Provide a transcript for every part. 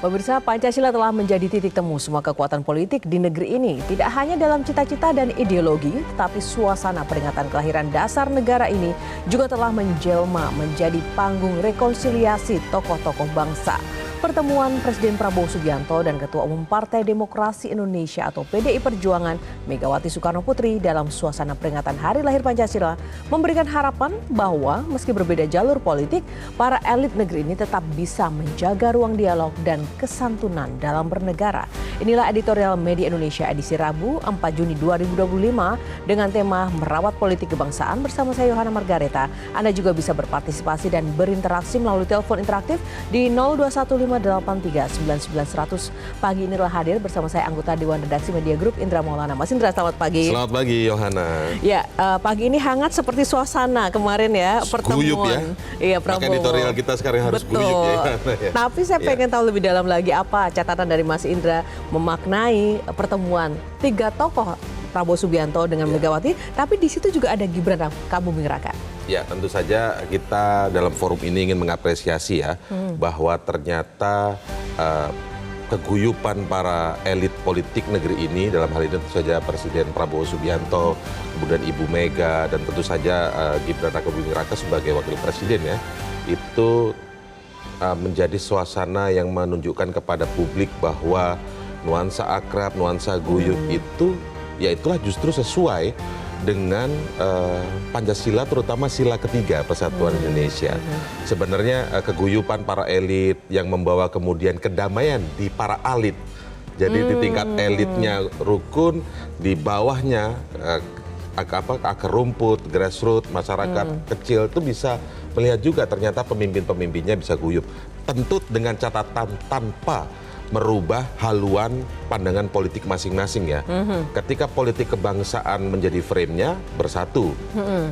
Pemirsa, Pancasila telah menjadi titik temu semua kekuatan politik di negeri ini. Tidak hanya dalam cita-cita dan ideologi, tetapi suasana peringatan kelahiran dasar negara ini juga telah menjelma menjadi panggung rekonsiliasi tokoh-tokoh bangsa. Pertemuan Presiden Prabowo Subianto dan Ketua Umum Partai Demokrasi Indonesia atau PDI Perjuangan Megawati Soekarno Putri dalam suasana peringatan Hari Lahir Pancasila memberikan harapan bahwa meski berbeda jalur politik, para elit negeri ini tetap bisa menjaga ruang dialog dan kesantunan dalam bernegara. Inilah editorial Media Indonesia edisi Rabu 4 Juni 2025 dengan tema Merawat Politik Kebangsaan bersama saya Yohana Margareta. Anda juga bisa berpartisipasi dan berinteraksi melalui telepon interaktif di 02158399100. Pagi ini telah hadir bersama saya anggota Dewan Redaksi Media Group Indra Maulana. Mas Indra, selamat pagi. Selamat pagi Yohana. Ya, pagi ini hangat seperti suasana kemarin ya, pertemuan. Guyup ya. Iya, Prabowo. Maka editorial kita sekarang harus Betul. guyup ya. Tapi saya pengen tahu lebih dalam lagi apa catatan dari Mas Indra memaknai pertemuan tiga tokoh Prabowo Subianto dengan Megawati, tapi di situ juga ada Gibran Raka Buming Raka. Ya, tentu saja kita dalam forum ini ingin mengapresiasi ya bahwa ternyata keguyupan para elit politik negeri ini, dalam hal ini tentu saja Presiden Prabowo Subianto, kemudian Ibu Mega, dan tentu saja Gibran Raka Buming Raka sebagai wakil presiden ya, itu menjadi suasana yang menunjukkan kepada publik bahwa nuansa akrab, nuansa guyup itu, ya itulah justru sesuai dengan Pancasila, terutama sila ketiga Persatuan Indonesia. Sebenarnya keguyupan para elit yang membawa kemudian kedamaian di para elit. Jadi di tingkat elitnya rukun, di bawahnya akar rumput, grassroots, masyarakat kecil itu bisa melihat juga ternyata pemimpin-pemimpinnya bisa guyup. Tentu dengan catatan tanpa merubah haluan pandangan politik masing-masing ya. Ketika politik kebangsaan menjadi frame-nya bersatu.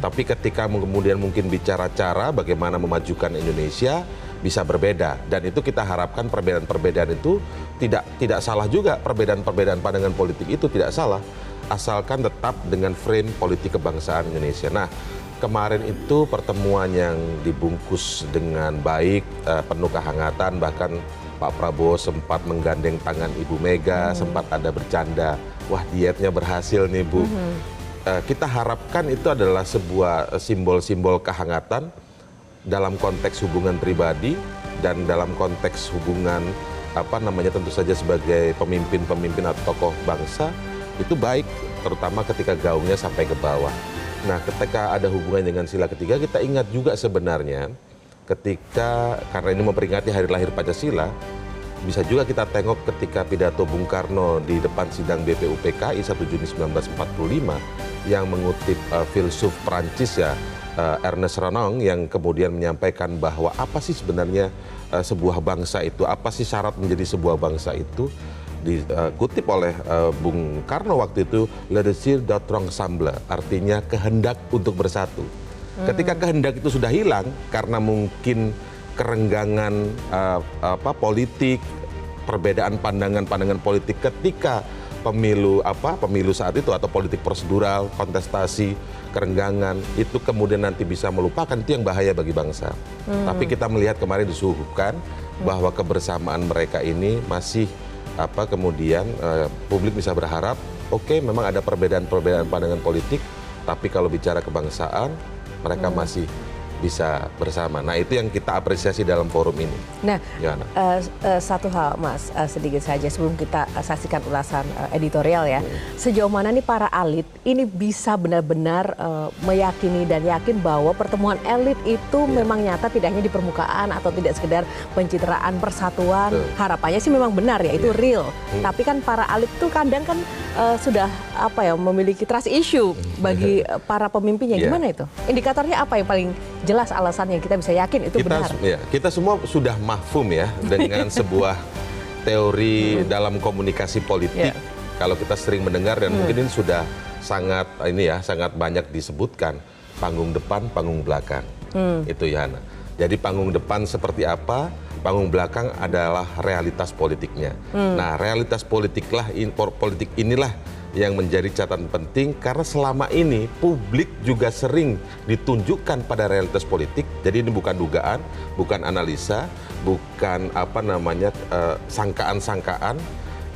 Tapi ketika kemudian mungkin bicara cara bagaimana memajukan Indonesia bisa berbeda. Dan itu kita harapkan perbedaan-perbedaan itu tidak salah juga. Perbedaan-perbedaan pandangan politik itu tidak salah. Asalkan tetap dengan frame politik kebangsaan Indonesia. Nah, kemarin itu pertemuan yang dibungkus dengan baik, penuh kehangatan, bahkan Pak Prabowo sempat menggandeng tangan Ibu Mega, sempat ada bercanda, wah dietnya berhasil nih Bu. Kita harapkan itu adalah sebuah simbol-simbol kehangatan dalam konteks hubungan pribadi dan dalam konteks hubungan tentu saja sebagai pemimpin-pemimpin atau tokoh bangsa, itu baik, terutama ketika gaungnya sampai ke bawah. Nah, ketika ada hubungan dengan sila ketiga, kita ingat juga sebenarnya ketika, karena ini memperingati Hari Lahir Pancasila, bisa juga kita tengok ketika pidato Bung Karno di depan sidang BPUPKI 1 Juni 1945 yang mengutip filsuf Prancis ya, Ernest Renan, yang kemudian menyampaikan bahwa apa sih sebenarnya sebuah bangsa itu, apa sih syarat menjadi sebuah bangsa itu, dikutip oleh Bung Karno waktu itu, le désir d'être ensemble, artinya kehendak untuk bersatu. Ketika kehendak itu sudah hilang karena mungkin kerenggangan politik, perbedaan pandangan politik ketika pemilu saat itu atau politik prosedural, kontestasi, kerenggangan itu kemudian nanti bisa melupakan, itu yang bahaya bagi bangsa. Tapi kita melihat kemarin disuguhkan bahwa kebersamaan mereka ini masih kemudian publik bisa berharap, oke, memang ada perbedaan-perbedaan pandangan politik, tapi kalau bicara kebangsaan mereka masih bisa bersama. Nah, itu yang kita apresiasi dalam forum ini. Nah, satu hal Mas, sedikit saja sebelum kita saksikan ulasan editorial ya. Sejauh mana nih para elit ini bisa benar-benar meyakini dan yakin bahwa pertemuan elit itu memang nyata, tidak hanya di permukaan atau tidak sekedar pencitraan persatuan. Harapannya sih memang benar ya, itu real. Tapi kan para elit tuh kadang kan sudah memiliki trust issue bagi para pemimpinnya. Gimana itu? Indikatornya apa yang paling jelas alasannya kita bisa yakin itu benar? Kita semua sudah mahfum ya dengan sebuah teori dalam komunikasi politik. Kalau kita sering mendengar dan mungkin ini sudah sangat banyak disebutkan, panggung depan, panggung belakang. Itu ya. Jadi panggung depan seperti apa, panggung belakang adalah realitas politiknya. Nah, realitas politik inilah yang menjadi catatan penting karena selama ini publik juga sering ditunjukkan pada realitas politik. Jadi ini bukan dugaan, bukan analisa, bukan sangkaan-sangkaan,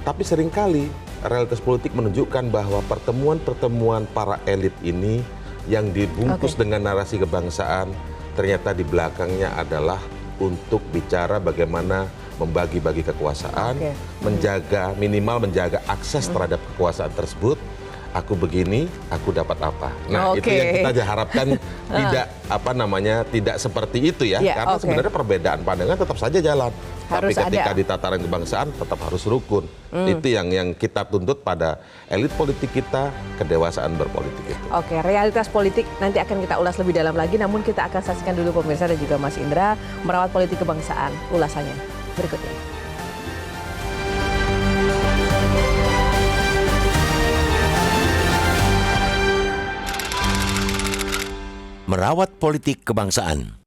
tapi seringkali realitas politik menunjukkan bahwa pertemuan-pertemuan para elit ini yang dibungkus dengan narasi kebangsaan ternyata di belakangnya adalah untuk bicara bagaimana membagi-bagi kekuasaan, minimal menjaga akses terhadap kekuasaan tersebut. Aku begini, aku dapat apa. Nah, itu yang kita harapkan tidak seperti itu ya. Karena sebenarnya perbedaan pandangan tetap saja jalan. Tapi ketika di tataran kebangsaan tetap harus rukun. Itu yang kita tuntut pada elit politik kita, kedewasaan berpolitik itu. Oke, realitas politik nanti akan kita ulas lebih dalam lagi. Namun kita akan saksikan dulu pemirsa dan juga Mas Indra merawat politik kebangsaan. Ulasannya berikut ini. Merawat politik kebangsaan.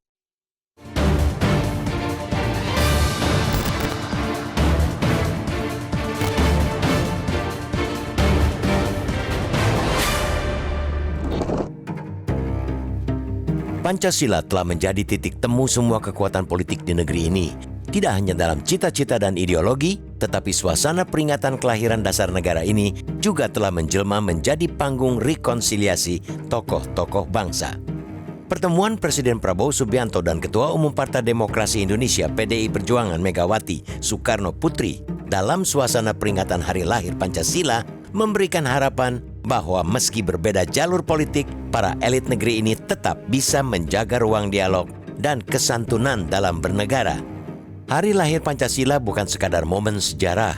Pancasila telah menjadi titik temu semua kekuatan politik di negeri ini. Tidak hanya dalam cita-cita dan ideologi, tetapi suasana peringatan kelahiran dasar negara ini juga telah menjelma menjadi panggung rekonsiliasi tokoh-tokoh bangsa. Pertemuan Presiden Prabowo Subianto dan Ketua Umum Partai Demokrasi Indonesia PDI Perjuangan Megawati Soekarno Putri dalam suasana peringatan hari lahir Pancasila memberikan harapan bahwa meski berbeda jalur politik, para elit negeri ini tetap bisa menjaga ruang dialog dan kesantunan dalam bernegara. Hari lahir Pancasila bukan sekadar momen sejarah,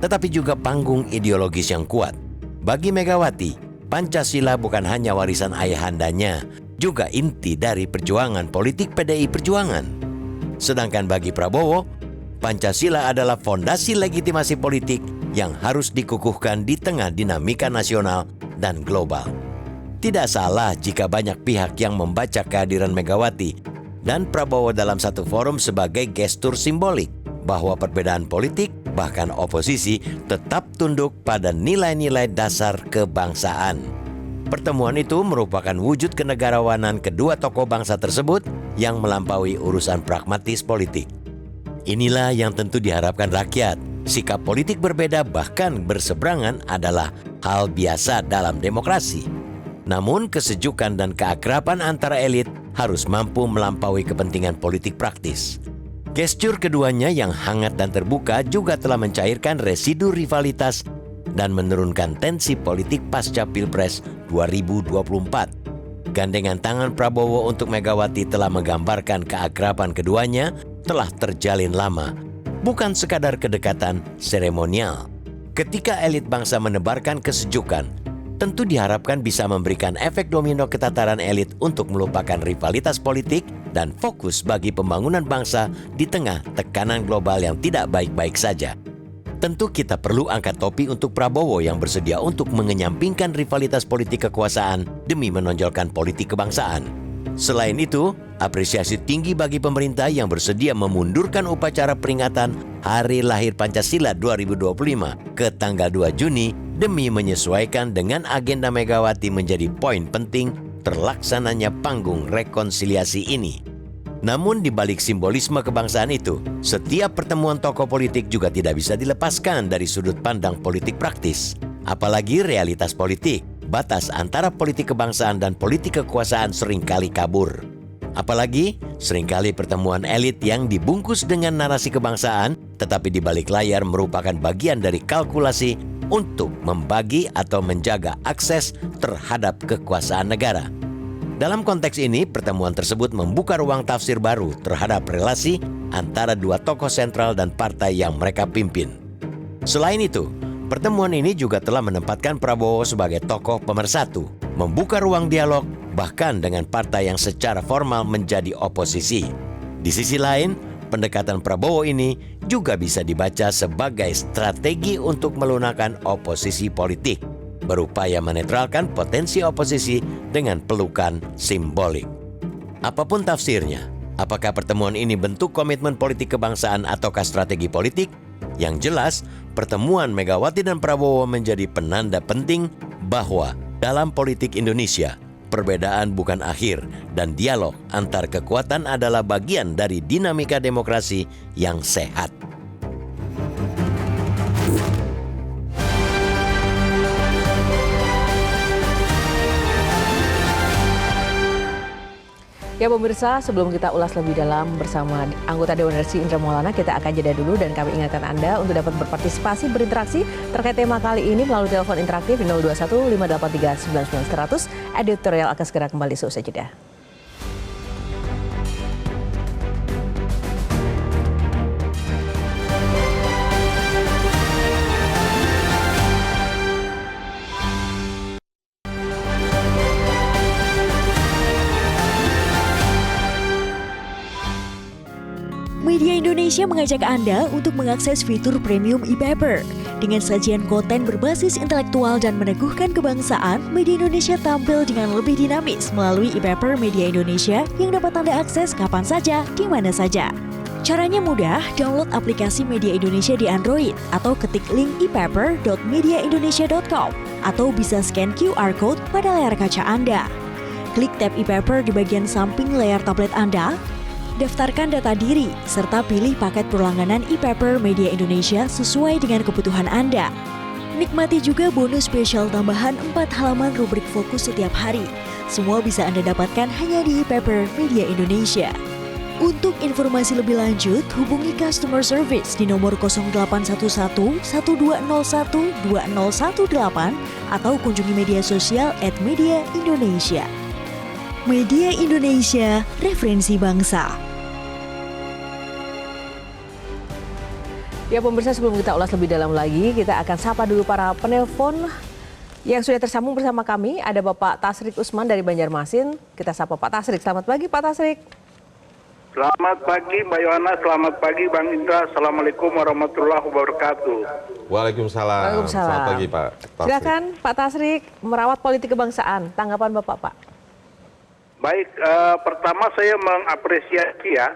tetapi juga panggung ideologis yang kuat. Bagi Megawati, Pancasila bukan hanya warisan ayahandanya, juga inti dari perjuangan politik PDI Perjuangan. Sedangkan bagi Prabowo, Pancasila adalah fondasi legitimasi politik yang harus dikukuhkan di tengah dinamika nasional dan global. Tidak salah jika banyak pihak yang membaca kehadiran Megawati dan Prabowo dalam satu forum sebagai gestur simbolik bahwa perbedaan politik, bahkan oposisi, tetap tunduk pada nilai-nilai dasar kebangsaan. Pertemuan itu merupakan wujud kenegarawanan kedua tokoh bangsa tersebut yang melampaui urusan pragmatis politik. Inilah yang tentu diharapkan rakyat. Sikap politik berbeda bahkan berseberangan adalah hal biasa dalam demokrasi. Namun kesejukan dan keakraban antara elit harus mampu melampaui kepentingan politik praktis. Gestur keduanya yang hangat dan terbuka juga telah mencairkan residu rivalitas dan menurunkan tensi politik pasca Pilpres 2024. Gandengan tangan Prabowo untuk Megawati telah menggambarkan keakraban keduanya telah terjalin lama, bukan sekadar kedekatan seremonial. Ketika elit bangsa menebarkan kesejukan, tentu diharapkan bisa memberikan efek domino ke tataran elit untuk melupakan rivalitas politik dan fokus bagi pembangunan bangsa di tengah tekanan global yang tidak baik-baik saja. Tentu kita perlu angkat topi untuk Prabowo yang bersedia untuk mengenyampingkan rivalitas politik kekuasaan demi menonjolkan politik kebangsaan. Selain itu, apresiasi tinggi bagi pemerintah yang bersedia memundurkan upacara peringatan Hari Lahir Pancasila 2025 ke tanggal 2 Juni demi menyesuaikan dengan agenda Megawati menjadi poin penting terlaksananya panggung rekonsiliasi ini. Namun di balik simbolisme kebangsaan itu, setiap pertemuan tokoh politik juga tidak bisa dilepaskan dari sudut pandang politik praktis. Apalagi realitas politik, batas antara politik kebangsaan dan politik kekuasaan seringkali kabur. Apalagi seringkali pertemuan elit yang dibungkus dengan narasi kebangsaan, tetapi di balik layar merupakan bagian dari kalkulasi untuk membagi atau menjaga akses terhadap kekuasaan negara. Dalam konteks ini, pertemuan tersebut membuka ruang tafsir baru terhadap relasi antara dua tokoh sentral dan partai yang mereka pimpin. Selain itu, pertemuan ini juga telah menempatkan Prabowo sebagai tokoh pemersatu, membuka ruang dialog bahkan dengan partai yang secara formal menjadi oposisi. Di sisi lain, pendekatan Prabowo ini juga bisa dibaca sebagai strategi untuk melunakkan oposisi politik, berupaya menetralkan potensi oposisi dengan pelukan simbolik. Apapun tafsirnya, apakah pertemuan ini bentuk komitmen politik kebangsaan ataukah strategi politik? Yang jelas, pertemuan Megawati dan Prabowo menjadi penanda penting bahwa dalam politik Indonesia, perbedaan bukan akhir dan dialog antar kekuatan adalah bagian dari dinamika demokrasi yang sehat. Ya pemirsa, sebelum kita ulas lebih dalam bersama anggota Dewan Redaksi Indra Maulana, kita akan jeda dulu dan kami ingatkan Anda untuk dapat berpartisipasi, berinteraksi terkait tema kali ini melalui telepon interaktif 021 583 99 100. Editorial akan segera kembali seusai jeda. Media Indonesia mengajak Anda untuk mengakses fitur premium e-paper. Dengan sajian konten berbasis intelektual dan meneguhkan kebangsaan, Media Indonesia tampil dengan lebih dinamis melalui e-paper Media Indonesia yang dapat Anda akses kapan saja, di mana saja. Caranya mudah, download aplikasi Media Indonesia di Android atau ketik link e-paper.mediaindonesia.com atau bisa scan QR Code pada layar kaca Anda. Klik tab e-paper di bagian samping layar tablet Anda, daftarkan data diri, serta pilih paket berlangganan e-paper Media Indonesia sesuai dengan kebutuhan Anda. Nikmati juga bonus spesial tambahan 4 halaman rubrik fokus setiap hari. Semua bisa Anda dapatkan hanya di e-paper Media Indonesia. Untuk informasi lebih lanjut, hubungi customer service di nomor 0811 1201 2018 atau kunjungi media sosial @Media Indonesia. Media Indonesia, referensi bangsa. Ya pemirsa, sebelum kita ulas lebih dalam lagi, kita akan sapa dulu para penelpon yang sudah tersambung bersama kami. Ada Bapak Tasrik Usman dari Banjarmasin. Kita sapa Pak Tasrik. Selamat pagi Pak Tasrik. Selamat pagi Mbak Yohana, selamat pagi Bang Indra. Assalamualaikum warahmatullahi wabarakatuh. Waalaikumsalam. Selamat pagi Pak Tasrik. Silakan Pak Tasrik, merawat politik kebangsaan. Tanggapan Bapak Pak. Baik, pertama saya mengapresiasi ya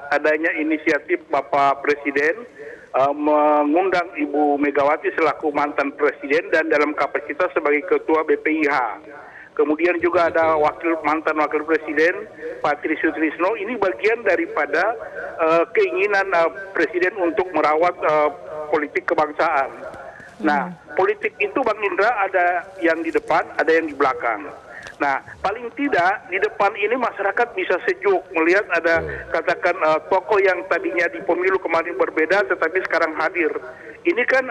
adanya inisiatif Bapak Presiden mengundang Ibu Megawati selaku mantan Presiden dan dalam kapasitas sebagai Ketua BPIH. Kemudian juga ada mantan Wakil Presiden Pak Tri Sutrisno. Ini bagian daripada keinginan Presiden untuk merawat politik kebangsaan. Nah, politik itu Bang Indra ada yang di depan, ada yang di belakang. Nah, paling tidak di depan ini masyarakat bisa sejuk melihat ada katakan tokoh yang tadinya di pemilu kemarin berbeda tetapi sekarang hadir. Ini kan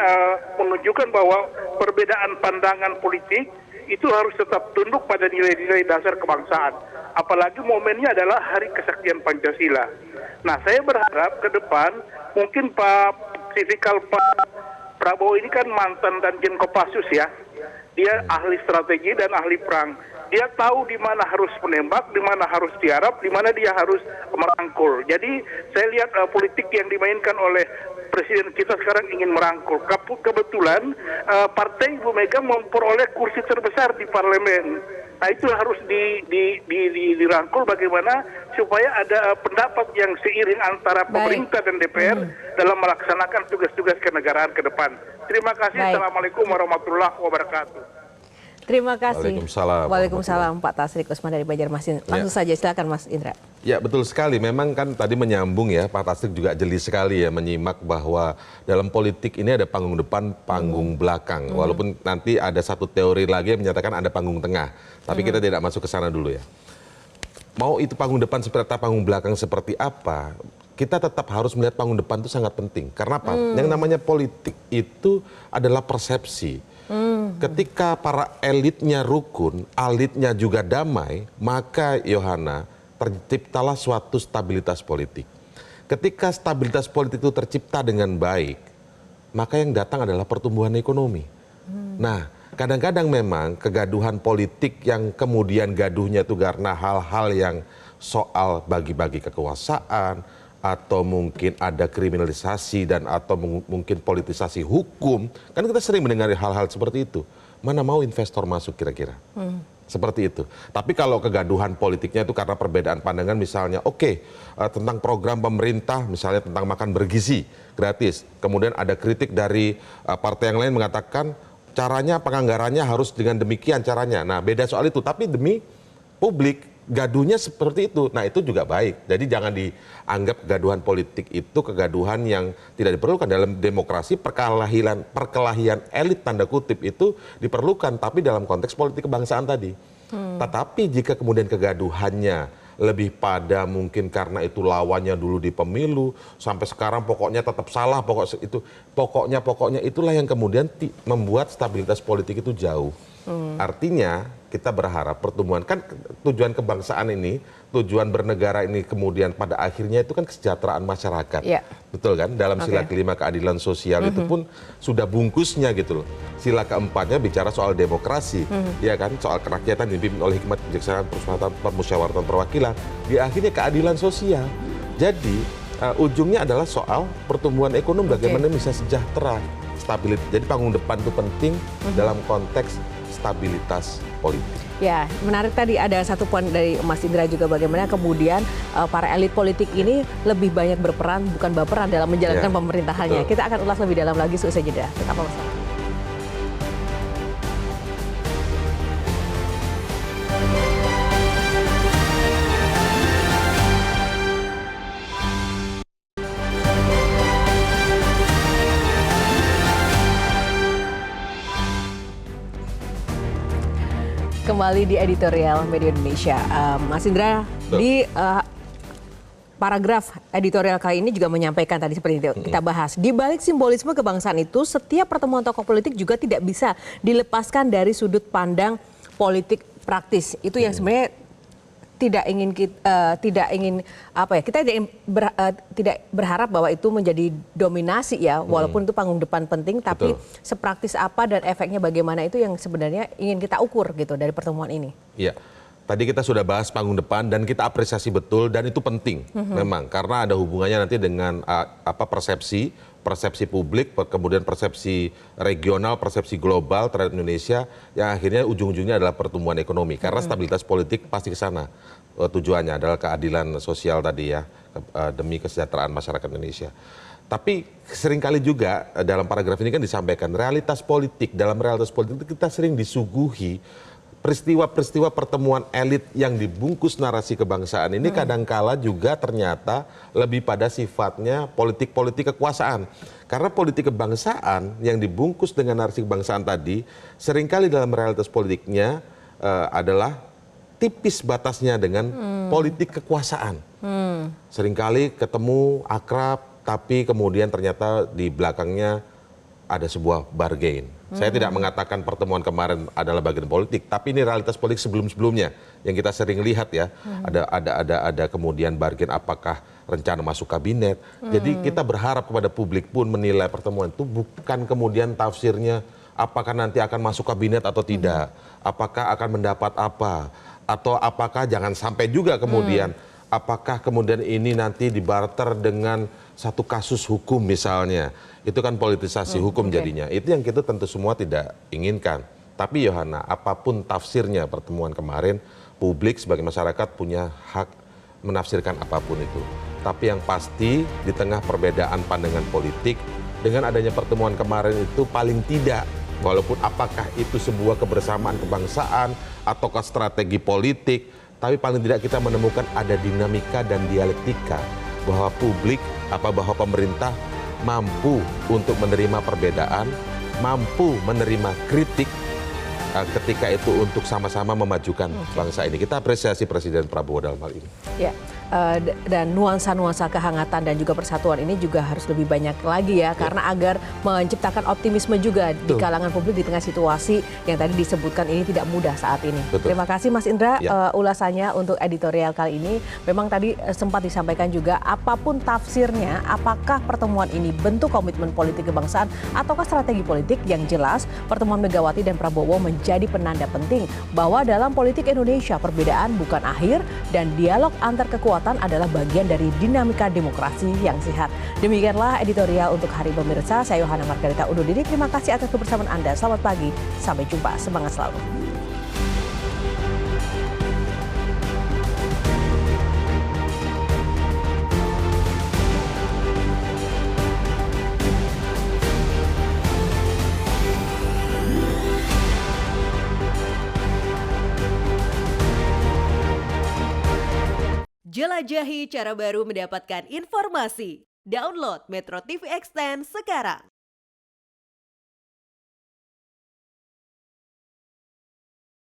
menunjukkan bahwa perbedaan pandangan politik itu harus tetap tunduk pada nilai-nilai dasar kebangsaan. Apalagi momennya adalah Hari Kesaktian Pancasila. Nah, saya berharap ke depan mungkin Pak Prabowo ini kan mantan Danjen Kopassus ya. Dia ahli strategi dan ahli perang. Dia tahu di mana harus menembak, di mana harus tiarap, di mana dia harus merangkul. Jadi saya lihat politik yang dimainkan oleh Presiden kita sekarang ingin merangkul. Kebetulan partai Ibu Mega memperoleh kursi terbesar di parlemen. Nah itu harus dirangkul bagaimana supaya ada pendapat yang seiring antara pemerintah dan DPR dalam melaksanakan tugas-tugas kenegaraan ke depan. Terima kasih. Assalamualaikum warahmatullahi wabarakatuh. Terima kasih. Waalaikumsalam Pak Tasrik Usman dari Banjarmasin. Langsung saja silakan Mas Indra. Ya betul sekali, memang kan tadi menyambung ya, Pak Tasrik juga jeli sekali ya menyimak bahwa dalam politik ini ada panggung depan, panggung belakang. Walaupun nanti ada satu teori lagi yang menyatakan ada panggung tengah. Tapi kita tidak masuk ke sana dulu ya. Mau itu panggung depan seperti apa, panggung belakang seperti apa, kita tetap harus melihat panggung depan itu sangat penting. Karena apa? Yang namanya politik itu adalah persepsi. Ketika para elitnya rukun, elitnya juga damai, maka Yohana terciptalah suatu stabilitas politik. Ketika stabilitas politik itu tercipta dengan baik, maka yang datang adalah pertumbuhan ekonomi. Nah, kadang-kadang memang kegaduhan politik yang kemudian gaduhnya itu karena hal-hal yang soal bagi-bagi kekuasaan, atau mungkin ada kriminalisasi dan atau mungkin politisasi hukum, kan kita sering mendengar hal-hal seperti itu. Mana mau investor masuk kira-kira? Seperti itu. Tapi kalau kegaduhan politiknya itu karena perbedaan pandangan misalnya, tentang program pemerintah misalnya tentang makan bergizi gratis. Kemudian ada kritik dari partai yang lain mengatakan caranya penganggarannya harus dengan demikian caranya. Nah beda soal itu, tapi demi publik gaduhnya seperti itu. Nah itu juga baik. Jadi jangan dianggap kegaduhan politik itu kegaduhan yang tidak diperlukan dalam demokrasi. Perkelahian elit tanda kutip itu diperlukan, tapi dalam konteks politik kebangsaan tadi. Tetapi jika kemudian kegaduhannya lebih pada mungkin karena itu lawannya dulu di pemilu sampai sekarang pokoknya tetap salah, pokoknya itulah yang kemudian membuat stabilitas politik itu jauh. Artinya kita berharap pertumbuhan, kan tujuan kebangsaan ini, tujuan bernegara ini kemudian pada akhirnya itu kan kesejahteraan masyarakat. Betul kan? Dalam sila kelima keadilan sosial itu pun sudah bungkusnya gitu loh. Sila keempatnya bicara soal demokrasi, ya kan? Soal kerakyatan dipimpin oleh hikmat kebijaksanaan permusyawaratan perwakilan. Di akhirnya keadilan sosial. Jadi ujungnya adalah soal pertumbuhan ekonomi, bagaimana bisa sejahtera, stabilitas. Jadi panggung depan itu penting dalam konteks stabilitas politik. Ya, menarik tadi ada satu poin dari Mas Indra juga bagaimana kemudian para elit politik ini lebih banyak berperan, bukan baperan dalam menjalankan pemerintahannya. Betul. Kita akan ulas lebih dalam lagi seusai jeda. Tetap bersama. Kembali di editorial Media Indonesia, Mas Indra. Di paragraf editorial kali ini juga menyampaikan tadi seperti itu kita bahas. Di balik simbolisme kebangsaan itu, setiap pertemuan tokoh politik juga tidak bisa dilepaskan dari sudut pandang politik praktis. Itu yang sebenarnya tidak ingin tidak berharap bahwa itu menjadi dominasi ya, walaupun itu panggung depan penting, tapi sepraktis apa dan efeknya bagaimana itu yang sebenarnya ingin kita ukur gitu dari pertemuan ini. Iya. Tadi kita sudah bahas panggung depan dan kita apresiasi betul dan itu penting memang karena ada hubungannya nanti dengan persepsi publik, kemudian persepsi regional, persepsi global terhadap Indonesia yang akhirnya ujung-ujungnya adalah pertumbuhan ekonomi karena stabilitas politik pasti ke sana. Tujuannya adalah keadilan sosial tadi ya, demi kesejahteraan masyarakat Indonesia. Tapi seringkali juga dalam paragraf ini kan disampaikan dalam realitas politik kita sering disuguhi peristiwa-peristiwa pertemuan elit yang dibungkus narasi kebangsaan ini kadangkala juga ternyata lebih pada sifatnya politik-politik kekuasaan. Karena politik kebangsaan yang dibungkus dengan narasi kebangsaan tadi seringkali dalam realitas politiknya adalah tipis batasnya dengan politik kekuasaan. Seringkali ketemu akrab tapi kemudian ternyata di belakangnya ada sebuah bargain. Saya tidak mengatakan pertemuan kemarin adalah bagian politik, tapi ini realitas politik sebelum-sebelumnya yang kita sering lihat ya. Ada kemudian bargain apakah rencana masuk kabinet. Jadi kita berharap kepada publik pun menilai pertemuan itu bukan kemudian tafsirnya apakah nanti akan masuk kabinet atau tidak, apakah akan mendapat apa, atau apakah jangan sampai juga kemudian apakah kemudian ini nanti dibarter dengan satu kasus hukum misalnya. Itu kan politisasi hukum jadinya. Itu yang kita tentu semua tidak inginkan. Tapi Yohana, apapun tafsirnya pertemuan kemarin, publik sebagai masyarakat punya hak menafsirkan apapun itu. Tapi yang pasti di tengah perbedaan pandangan politik, dengan adanya pertemuan kemarin itu paling tidak, walaupun apakah itu sebuah kebersamaan kebangsaan ataukah strategi politik, tapi paling tidak kita menemukan ada dinamika dan dialektika bahwa publik, bahwa pemerintah mampu untuk menerima perbedaan, mampu menerima kritik ketika itu untuk sama-sama memajukan bangsa ini. Kita apresiasi Presiden Prabowo dalam hal ini. Ya, dan nuansa-nuansa kehangatan dan juga persatuan ini juga harus lebih banyak lagi ya, karena agar menciptakan optimisme juga di kalangan publik di tengah situasi yang tadi disebutkan ini tidak mudah saat ini. Terima kasih Mas Indra ulasannya untuk editorial kali ini. Memang tadi sempat disampaikan juga apapun tafsirnya, apakah pertemuan ini bentuk komitmen politik kebangsaan ataukah strategi politik, yang jelas pertemuan Megawati dan Prabowo menjadi penanda penting bahwa dalam politik Indonesia perbedaan bukan akhir dan dialog antar kekuatan adalah bagian dari dinamika demokrasi yang sehat. Demikianlah editorial untuk hari pemirsa. Saya Yohana Margarita undur diri. Terima kasih atas kebersamaan Anda. Selamat pagi. Sampai jumpa. Semangat selalu. Jelajahi cara baru mendapatkan informasi. Download Metro TV Extend sekarang.